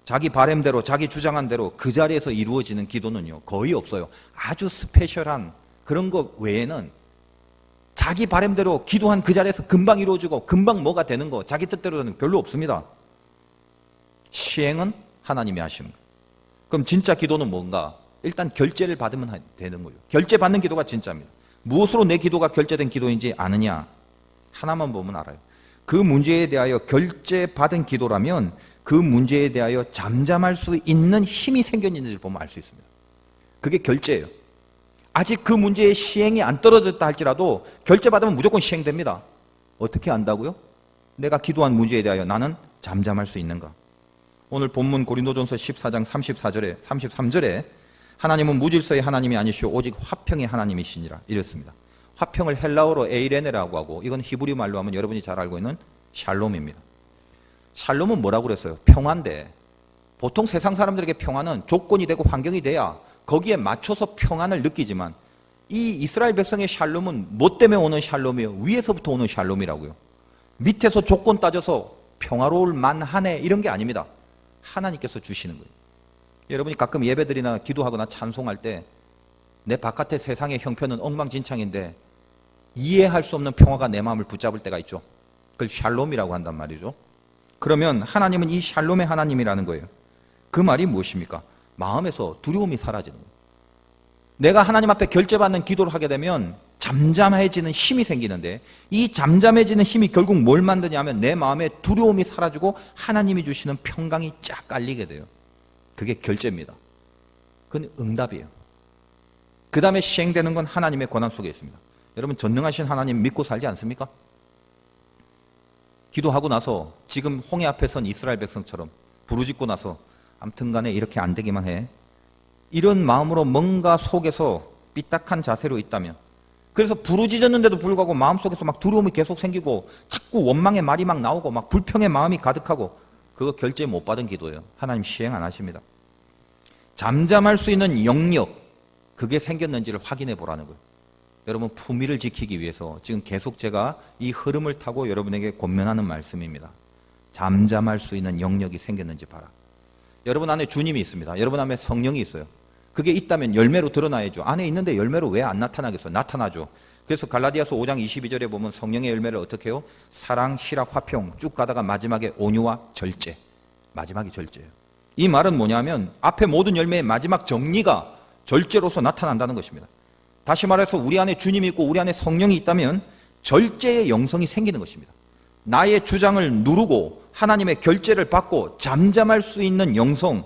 자기 바램대로 자기 주장한 대로 그 자리에서 이루어지는 기도는요 거의 없어요. 아주 스페셜한 그런 것 외에는 자기 바램대로 기도한 그 자리에서 금방 이루어지고 금방 뭐가 되는 거, 자기 뜻대로 되는 거 별로 없습니다. 시행은 하나님이 하시는 거예요. 그럼 진짜 기도는 뭔가? 일단 결제를 받으면 되는 거예요. 결제 받는 기도가 진짜입니다. 무엇으로 내 기도가 결제된 기도인지 아느냐? 하나만 보면 알아요. 그 문제에 대하여 결제 받은 기도라면 그 문제에 대하여 잠잠할 수 있는 힘이 생겼는지를 보면 알 수 있습니다. 그게 결제예요. 아직 그 문제의 시행이 안 떨어졌다 할지라도 결제받으면 무조건 시행됩니다. 어떻게 안다고요? 내가 기도한 문제에 대하여 나는 잠잠할 수 있는가? 오늘 본문 고린도전서 14장 33절에 하나님은 무질서의 하나님이 아니시오 오직 화평의 하나님이시니라 이랬습니다. 화평을 헬라어로 에이레네라고 하고 이건 히브리 말로 하면 여러분이 잘 알고 있는 샬롬입니다. 샬롬은 뭐라고 그랬어요? 평화인데 보통 세상 사람들에게 평화는 조건이 되고 환경이 돼야 거기에 맞춰서 평안을 느끼지만 이 이스라엘 백성의 샬롬은 뭐 때문에 오는 샬롬이에요? 위에서부터 오는 샬롬이라고요. 밑에서 조건 따져서 평화로울 만하네 이런 게 아닙니다. 하나님께서 주시는 거예요. 여러분이 가끔 예배드리나 기도하거나 찬송할 때 내 바깥의 세상의 형편은 엉망진창인데 이해할 수 없는 평화가 내 마음을 붙잡을 때가 있죠. 그걸 샬롬이라고 한단 말이죠. 그러면 하나님은 이 샬롬의 하나님이라는 거예요. 그 말이 무엇입니까? 마음에서 두려움이 사라지는 거예요. 내가 하나님 앞에 결제받는 기도를 하게 되면 잠잠해지는 힘이 생기는데 이 잠잠해지는 힘이 결국 뭘 만드냐면 내 마음에 두려움이 사라지고 하나님이 주시는 평강이 쫙 깔리게 돼요. 그게 결제입니다. 그건 응답이에요. 그 다음에 시행되는 건 하나님의 권한 속에 있습니다. 여러분 전능하신 하나님 믿고 살지 않습니까? 기도하고 나서 지금 홍해 앞에 선 이스라엘 백성처럼 부르짖고 나서 아무튼 간에 이렇게 안 되기만 해. 이런 마음으로 뭔가 속에서 삐딱한 자세로 있다면 그래서 부르짖었는데도 불구하고 마음속에서 막 두려움이 계속 생기고 자꾸 원망의 말이 막 나오고 막 불평의 마음이 가득하고 그거 결제 못 받은 기도예요. 하나님 시행 안 하십니다. 잠잠할 수 있는 영역 그게 생겼는지를 확인해 보라는 거예요. 여러분 품위를 지키기 위해서 지금 계속 제가 이 흐름을 타고 여러분에게 권면하는 말씀입니다. 잠잠할 수 있는 영역이 생겼는지 봐라. 여러분 안에 주님이 있습니다. 여러분 안에 성령이 있어요. 그게 있다면 열매로 드러나야죠. 안에 있는데 열매로 왜 안 나타나겠어요? 나타나죠. 그래서 갈라디아서 5장 22절에 보면 성령의 열매를 어떻게 해요? 사랑, 희락, 화평 쭉 가다가 마지막에 온유와 절제. 마지막이 절제예요. 이 말은 뭐냐면 앞에 모든 열매의 마지막 정리가 절제로서 나타난다는 것입니다. 다시 말해서 우리 안에 주님이 있고 우리 안에 성령이 있다면 절제의 영성이 생기는 것입니다. 나의 주장을 누르고 하나님의 결제를 받고 잠잠할 수 있는 영성,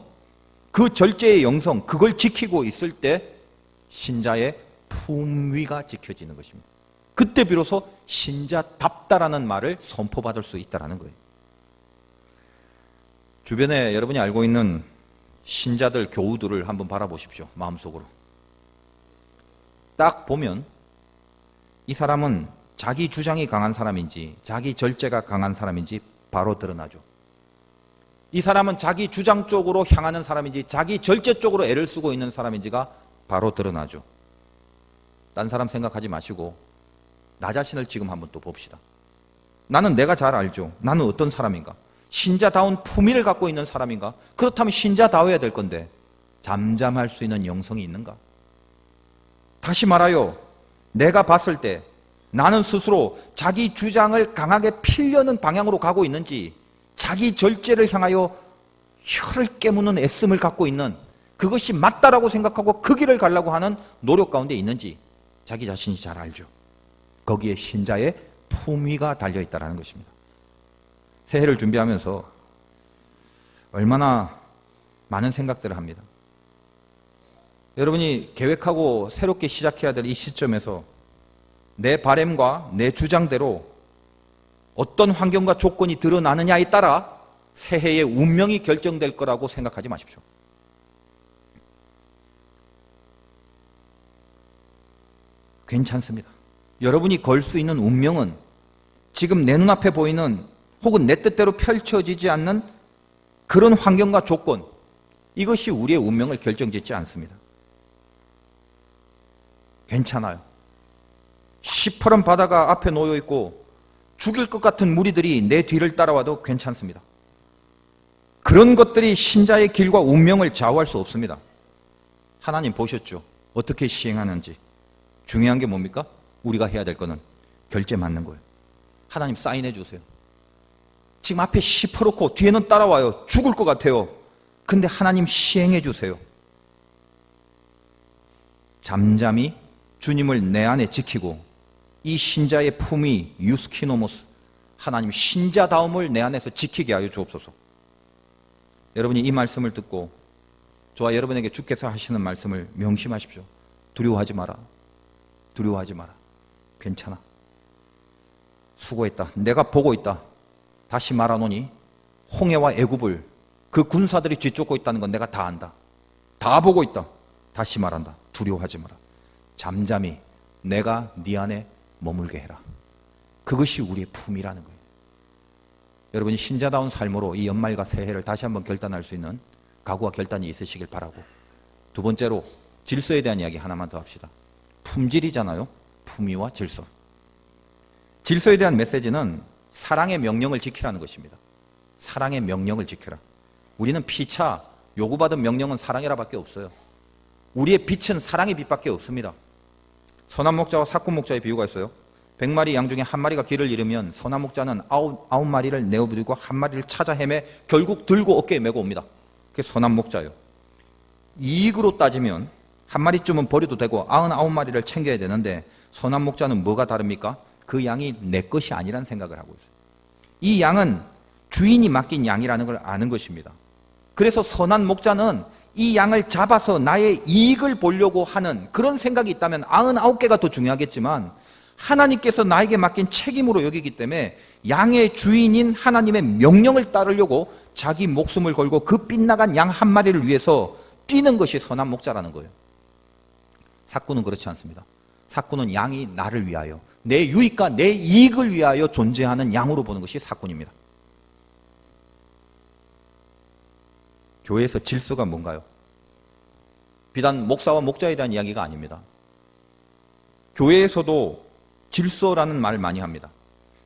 그 절제의 영성, 그걸 지키고 있을 때 신자의 품위가 지켜지는 것입니다. 그때 비로소 신자답다라는 말을 선포받을 수 있다는 거예요. 주변에 여러분이 알고 있는 신자들, 교우들을 한번 바라보십시오. 마음속으로. 딱 보면 이 사람은 자기 주장이 강한 사람인지 자기 절제가 강한 사람인지 바로 드러나죠. 이 사람은 자기 주장 쪽으로 향하는 사람인지 자기 절제 쪽으로 애를 쓰고 있는 사람인지가 바로 드러나죠. 딴 사람 생각하지 마시고 나 자신을 지금 한번 또 봅시다. 나는 내가 잘 알죠. 나는 어떤 사람인가? 신자다운 품위를 갖고 있는 사람인가? 그렇다면 신자다워야 될 건데 잠잠할 수 있는 영성이 있는가? 다시 말하여 내가 봤을 때 나는 스스로 자기 주장을 강하게 피려는 방향으로 가고 있는지 자기 절제를 향하여 혀를 깨무는 애씀을 갖고 있는 그것이 맞다라고 생각하고 그 길을 가려고 하는 노력 가운데 있는지 자기 자신이 잘 알죠. 거기에 신자의 품위가 달려있다는 것입니다. 새해를 준비하면서 얼마나 많은 생각들을 합니다. 여러분이 계획하고 새롭게 시작해야 될 이 시점에서 내 바램과 내 주장대로 어떤 환경과 조건이 드러나느냐에 따라 새해의 운명이 결정될 거라고 생각하지 마십시오. 괜찮습니다. 여러분이 걸 수 있는 운명은 지금 내 눈앞에 보이는 혹은 내 뜻대로 펼쳐지지 않는 그런 환경과 조건, 이것이 우리의 운명을 결정짓지 않습니다. 괜찮아요. 시퍼런 바다가 앞에 놓여 있고 죽일 것 같은 무리들이 내 뒤를 따라와도 괜찮습니다. 그런 것들이 신자의 길과 운명을 좌우할 수 없습니다. 하나님 보셨죠? 어떻게 시행하는지. 중요한 게 뭡니까? 우리가 해야 될 거는 결제 맞는 거예요. 하나님 사인해 주세요. 지금 앞에 시퍼렇고 뒤에는 따라와요. 죽을 것 같아요. 근데 하나님 시행해 주세요. 잠잠히 주님을 내 안에 지키고 이 신자의 품위 유스키노모스, 하나님 신자다움을 내 안에서 지키게 하여 주옵소서. 여러분이 이 말씀을 듣고 저와 여러분에게 주께서 하시는 말씀을 명심하십시오. 두려워하지 마라. 두려워하지 마라. 괜찮아. 수고했다. 내가 보고 있다. 다시 말하노니 홍해와 애굽을 그 군사들이 뒤쫓고 있다는 건 내가 다 안다. 다 보고 있다. 다시 말한다. 두려워하지 마라. 잠잠히 내가 네 안에 머물게 해라. 그것이 우리의 품이라는 거예요. 여러분이 신자다운 삶으로 이 연말과 새해를 다시 한번 결단할 수 있는 각오와 결단이 있으시길 바라고, 두 번째로 질서에 대한 이야기 하나만 더 합시다. 품질이잖아요. 품위와 질서. 질서에 대한 메시지는 사랑의 명령을 지키라는 것입니다. 사랑의 명령을 지켜라. 우리는 피차 요구받은 명령은 사랑이라 밖에 없어요. 우리의 빛은 사랑의 빛밖에 없습니다. 선한 목자와 삭군 목자의 비유가 있어요. 100마리 양 중에 한 마리가 길을 잃으면 선한 목자는 아홉 마리를 내어버리고 한 마리를 찾아 헤매 결국 들고 어깨에 메고 옵니다. 그게 선한 목자예요. 이익으로 따지면 한 마리쯤은 버려도 되고 99마리를 챙겨야 되는데, 선한 목자는 뭐가 다릅니까? 그 양이 내 것이 아니라는 생각을 하고 있어요. 이 양은 주인이 맡긴 양이라는 걸 아는 것입니다. 그래서 선한 목자는 이 양을 잡아서 나의 이익을 보려고 하는 그런 생각이 있다면 99개가 더 중요하겠지만, 하나님께서 나에게 맡긴 책임으로 여기기 때문에 양의 주인인 하나님의 명령을 따르려고 자기 목숨을 걸고 그 빗나간 양 한 마리를 위해서 뛰는 것이 선한 목자라는 거예요. 삭군은 그렇지 않습니다. 삭군은 양이 나를 위하여, 내 유익과 내 이익을 위하여 존재하는 양으로 보는 것이 삭군입니다. 교회에서 질서가 뭔가요? 비단 목사와 목자에 대한 이야기가 아닙니다. 교회에서도 질서라는 말을 많이 합니다.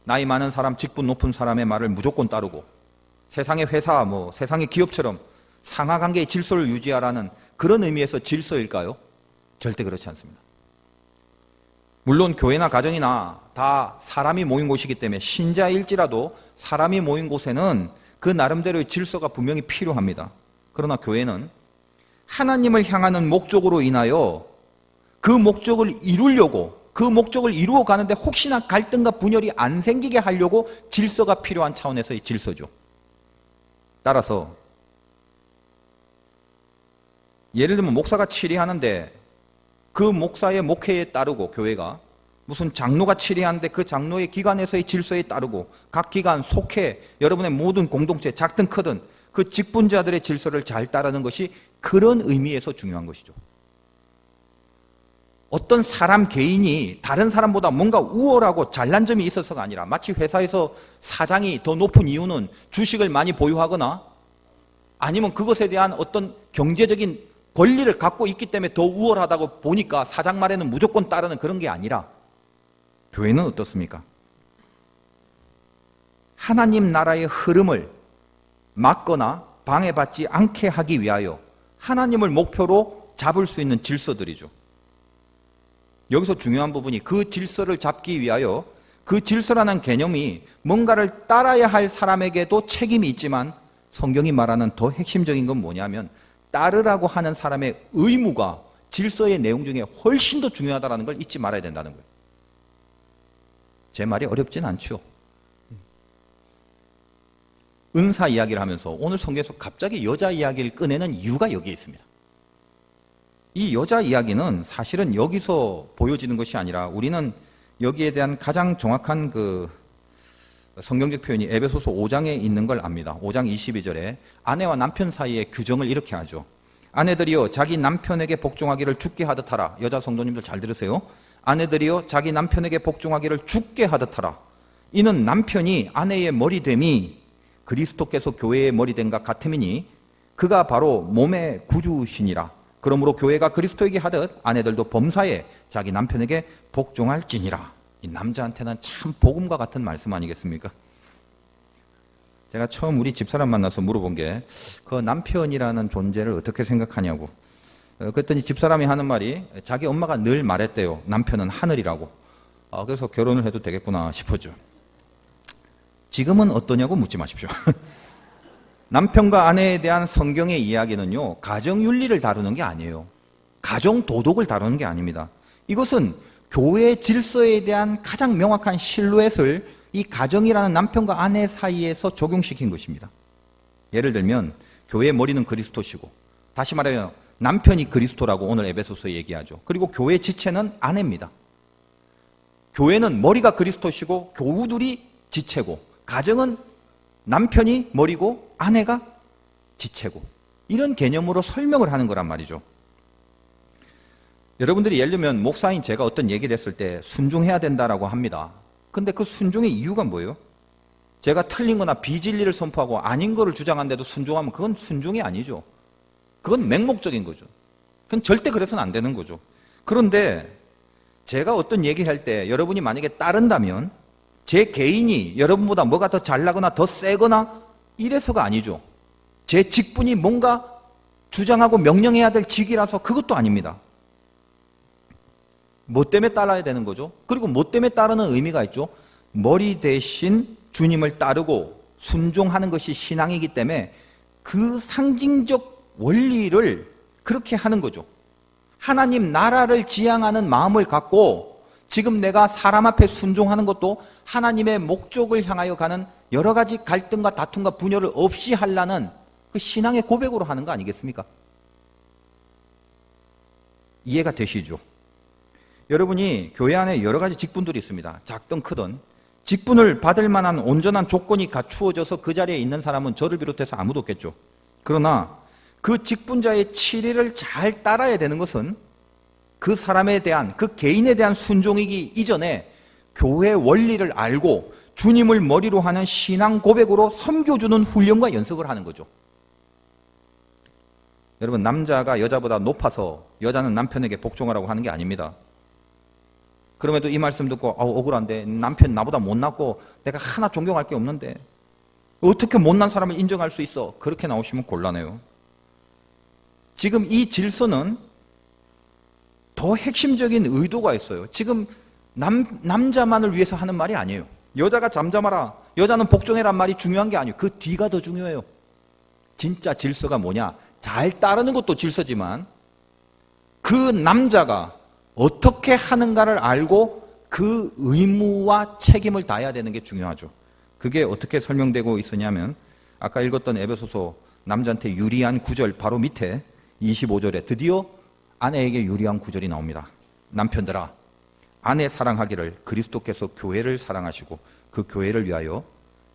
나이 많은 사람, 직분 높은 사람의 말을 무조건 따르고, 세상의 회사, 세상의 기업처럼 상하관계의 질서를 유지하라는 그런 의미에서 질서일까요? 절대 그렇지 않습니다. 물론 교회나 가정이나 다 사람이 모인 곳이기 때문에 신자일지라도 사람이 모인 곳에는 그 나름대로의 질서가 분명히 필요합니다. 그러나 교회는 하나님을 향하는 목적으로 인하여 그 목적을 이루려고, 그 목적을 이루어 가는데 혹시나 갈등과 분열이 안 생기게 하려고 질서가 필요한 차원에서의 질서죠. 따라서 예를 들면 목사가 치리하는데 그 목사의 목회에 따르고, 교회가 무슨 장로가 치리하는데 그 장로의 기관에서의 질서에 따르고, 각 기관, 속회, 여러분의 모든 공동체, 작든 크든 그 직분자들의 질서를 잘 따르는 것이 그런 의미에서 중요한 것이죠. 어떤 사람 개인이 다른 사람보다 뭔가 우월하고 잘난 점이 있어서가 아니라, 마치 회사에서 사장이 더 높은 이유는 주식을 많이 보유하거나 아니면 그것에 대한 어떤 경제적인 권리를 갖고 있기 때문에 더 우월하다고 보니까 사장 말에는 무조건 따르는 그런 게 아니라, 교회는 어떻습니까? 하나님 나라의 흐름을 막거나 방해받지 않게 하기 위하여 하나님을 목표로 잡을 수 있는 질서들이죠. 여기서 중요한 부분이 그 질서를 잡기 위하여, 그 질서라는 개념이 뭔가를 따라야 할 사람에게도 책임이 있지만 성경이 말하는 더 핵심적인 건 뭐냐면 따르라고 하는 사람의 의무가 질서의 내용 중에 훨씬 더 중요하다는 걸 잊지 말아야 된다는 거예요. 제 말이 어렵진 않죠. 은사 이야기를 하면서 오늘 성경에서 갑자기 여자 이야기를 꺼내는 이유가 여기에 있습니다. 이 여자 이야기는 사실은 여기서 보여지는 것이 아니라 우리는 여기에 대한 가장 정확한 그 성경적 표현이 에베소서 5장에 있는 걸 압니다. 5장 22절에 아내와 남편 사이의 규정을 이렇게 하죠. 아내들이여 자기 남편에게 복종하기를 주께 하듯 하라. 여자 성도님들 잘 들으세요. 아내들이여 자기 남편에게 복종하기를 주께 하듯 하라. 이는 남편이 아내의 머리됨이 그리스도께서 교회의 머리됨과 같음이니 그가 바로 몸의 구주시니라. 그러므로 교회가 그리스도에게 하듯 아내들도 범사에 자기 남편에게 복종할지니라. 이 남자한테는 참 복음과 같은 말씀 아니겠습니까? 제가 처음 우리 집사람 만나서 물어본 게 그 남편이라는 존재를 어떻게 생각하냐고. 그랬더니 집사람이 하는 말이 자기 엄마가 늘 말했대요. 남편은 하늘이라고. 그래서 결혼을 해도 되겠구나 싶었죠. 지금은 어떠냐고 묻지 마십시오. 남편과 아내에 대한 성경의 이야기는요, 가정윤리를 다루는 게 아니에요. 가정도덕을 다루는 게 아닙니다. 이것은 교회 질서에 대한 가장 명확한 실루엣을 이 가정이라는 남편과 아내 사이에서 적용시킨 것입니다. 예를 들면 교회의 머리는 그리스도시고, 다시 말하면 남편이 그리스도라고 오늘 에베소서에 얘기하죠. 그리고 교회 지체는 아내입니다. 교회는 머리가 그리스도시고 교우들이 지체고, 가정은 남편이 머리고 아내가 지체고, 이런 개념으로 설명을 하는 거란 말이죠. 여러분들이 예를 들면 목사인 제가 어떤 얘기를 했을 때 순종해야 된다라고 합니다. 근데 그 순종의 이유가 뭐예요? 제가 틀린 거나 비진리를 선포하고 아닌 거를 주장하는데도 순종하면 그건 순종이 아니죠. 그건 맹목적인 거죠. 그건 절대 그래서는 안 되는 거죠. 그런데 제가 어떤 얘기를 할 때 여러분이 만약에 따른다면 제 개인이 여러분보다 뭐가 더 잘나거나 더 세거나 이래서가 아니죠. 제 직분이 뭔가 주장하고 명령해야 될 직이라서 그것도 아닙니다. 뭐 때문에 따라야 되는 거죠? 그리고 뭐 때문에 따르는 의미가 있죠? 머리 대신 주님을 따르고 순종하는 것이 신앙이기 때문에 그 상징적 원리를 그렇게 하는 거죠. 하나님 나라를 지향하는 마음을 갖고 지금 내가 사람 앞에 순종하는 것도 하나님의 목적을 향하여 가는 여러 가지 갈등과 다툼과 분열을 없이 하려는 그 신앙의 고백으로 하는 거 아니겠습니까? 이해가 되시죠? 여러분이 교회 안에 여러 가지 직분들이 있습니다. 작든 크든. 직분을 받을 만한 온전한 조건이 갖추어져서 그 자리에 있는 사람은 저를 비롯해서 아무도 없겠죠. 그러나 그 직분자의 치리를 잘 따라야 되는 것은 그 사람에 대한, 그 개인에 대한 순종이기 이전에 교회 원리를 알고 주님을 머리로 하는 신앙 고백으로 섬겨주는 훈련과 연습을 하는 거죠. 여러분, 남자가 여자보다 높아서 여자는 남편에게 복종하라고 하는 게 아닙니다. 그럼에도 이 말씀 듣고 억울한데 남편 나보다 못났고 내가 하나 존경할 게 없는데 어떻게 못난 사람을 인정할 수 있어? 그렇게 나오시면 곤란해요. 지금 이 질서는 더 핵심적인 의도가 있어요. 지금 남자만을 위해서 하는 말이 아니에요. 여자가 잠잠하라, 여자는 복종해란 말이 중요한 게 아니에요. 그 뒤가 더 중요해요. 진짜 질서가 뭐냐? 잘 따르는 것도 질서지만 그 남자가 어떻게 하는가를 알고 그 의무와 책임을 다해야 되는 게 중요하죠. 그게 어떻게 설명되고 있으냐면 아까 읽었던 에베소서 남자한테 유리한 구절 바로 밑에 25절에 드디어 아내에게 유리한 구절이 나옵니다. 남편들아, 아내 사랑하기를 그리스도께서 교회를 사랑하시고 그 교회를 위하여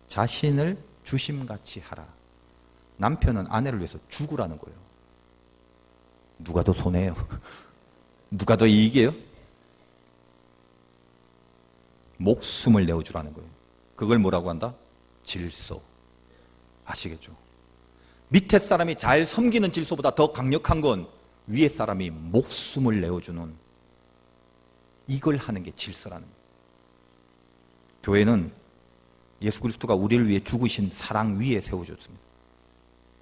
자신을 주심같이 하라. 남편은 아내를 위해서 죽으라는 거예요. 누가 더 손해요? 누가 더 이익이에요? 목숨을 내어주라는 거예요. 그걸 뭐라고 한다? 질서. 아시겠죠? 밑에 사람이 잘 섬기는 질서보다 더 강력한 건 위에 사람이 목숨을 내어주는, 이걸 하는 게 질서라는 거예요. 교회는 예수 그리스도가 우리를 위해 죽으신 사랑 위에 세워졌습니다.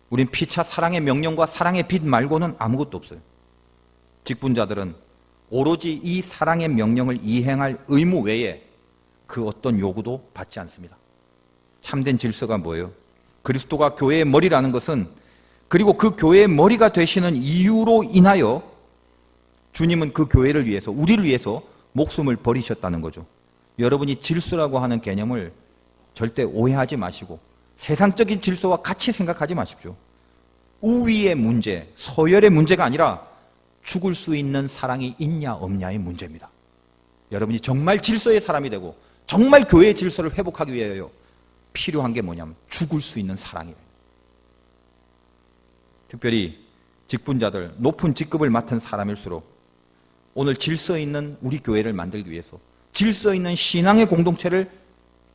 우린 피차 사랑의 명령과 사랑의 빛 말고는 아무것도 없어요. 직분자들은 오로지 이 사랑의 명령을 이행할 의무 외에 그 어떤 요구도 받지 않습니다. 참된 질서가 뭐예요? 그리스도가 교회의 머리라는 것은 그리고 그 교회의 머리가 되시는 이유로 인하여 주님은 그 교회를 위해서, 우리를 위해서 목숨을 버리셨다는 거죠. 여러분이 질서라고 하는 개념을 절대 오해하지 마시고 세상적인 질서와 같이 생각하지 마십시오. 우위의 문제, 서열의 문제가 아니라 죽을 수 있는 사랑이 있냐 없냐의 문제입니다. 여러분이 정말 질서의 사람이 되고 정말 교회의 질서를 회복하기 위하여 필요한 게 뭐냐면 죽을 수 있는 사랑이에요. 특별히 직분자들, 높은 직급을 맡은 사람일수록 오늘 질서 있는 우리 교회를 만들기 위해서 질서 있는 신앙의 공동체를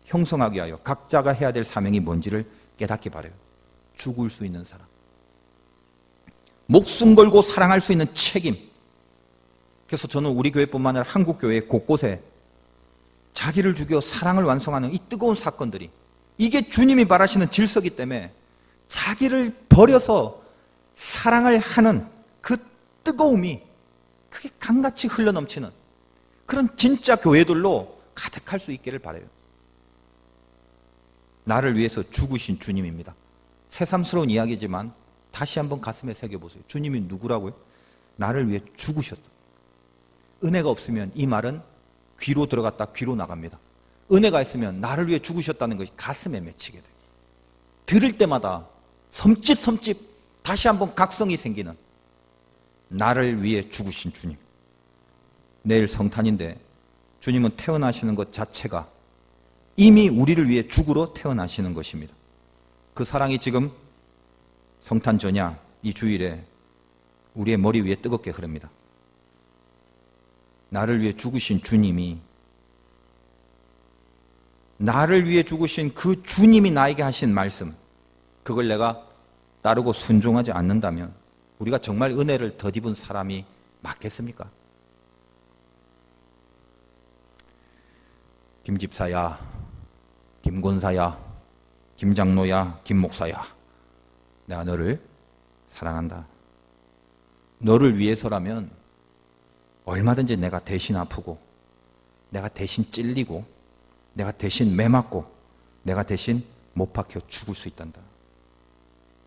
형성하기 위하여 각자가 해야 될 사명이 뭔지를 깨닫기 바라요. 죽을 수 있는 사랑. 목숨 걸고 사랑할 수 있는 책임. 그래서 저는 우리 교회뿐만 아니라 한국 교회 곳곳에 자기를 죽여 사랑을 완성하는 이 뜨거운 사건들이, 이게 주님이 바라시는 질서이기 때문에 자기를 버려서 사랑을 하는 그 뜨거움이 그게 강같이 흘러넘치는 그런 진짜 교회들로 가득할 수 있기를 바라요. 나를 위해서 죽으신 주님입니다. 새삼스러운 이야기지만 다시 한번 가슴에 새겨보세요. 주님이 누구라고요? 나를 위해 죽으셨다. 은혜가 없으면 이 말은 귀로 들어갔다 귀로 나갑니다. 은혜가 있으면 나를 위해 죽으셨다는 것이 가슴에 맺히게 돼요. 들을 때마다 섬찟 다시 한번 각성이 생기는, 나를 위해 죽으신 주님. 내일 성탄인데 주님은 태어나시는 것 자체가 이미 우리를 위해 죽으러 태어나시는 것입니다. 그 사랑이 지금 성탄 전야 이 주일에 우리의 머리 위에 뜨겁게 흐릅니다. 나를 위해 죽으신 주님이, 나를 위해 죽으신 그 주님이 나에게 하신 말씀, 그걸 내가 따르고 순종하지 않는다면 우리가 정말 은혜를 덧입은 사람이 맞겠습니까? 김 집사야, 김 권사야, 김 장로야, 김 목사야, 내가 너를 사랑한다. 너를 위해서라면 얼마든지 내가 대신 아프고, 내가 대신 찔리고, 내가 대신 매맞고, 내가 대신 못 박혀 죽을 수 있단다.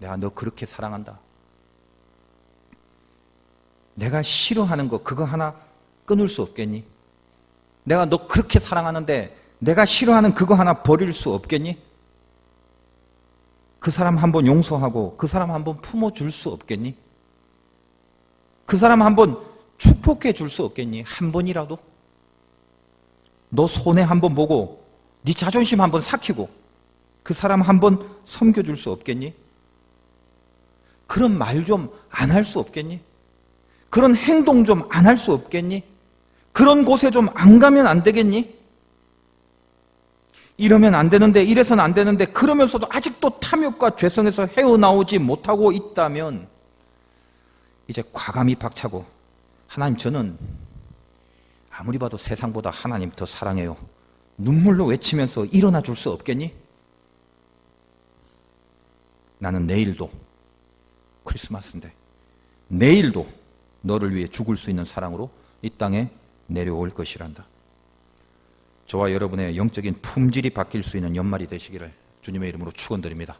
내가 너 그렇게 사랑한다. 내가 싫어하는 거 그거 하나 끊을 수 없겠니? 내가 너 그렇게 사랑하는데 내가 싫어하는 그거 하나 버릴 수 없겠니? 그 사람 한번 용서하고 그 사람 한번 품어줄 수 없겠니? 그 사람 한번 축복해 줄 수 없겠니? 한 번이라도? 너 손해 한번 보고 네 자존심 한번 삭히고 그 사람 한번 섬겨줄 수 없겠니? 그런 말 좀 안 할 수 없겠니? 그런 행동 좀 안 할 수 없겠니? 그런 곳에 좀 안 가면 안 되겠니? 이러면 안 되는데, 이래서는 안 되는데, 그러면서도 아직도 탐욕과 죄성에서 헤어나오지 못하고 있다면 이제 과감히 박차고, 하나님, 저는 아무리 봐도 세상보다 하나님 더 사랑해요. 눈물로 외치면서 일어나 줄 수 없겠니? 나는 내일도, 크리스마스인데 내일도 너를 위해 죽을 수 있는 사랑으로 이 땅에 내려올 것이란다. 저와 여러분의 영적인 품질이 바뀔 수 있는 연말이 되시기를 주님의 이름으로 축원드립니다.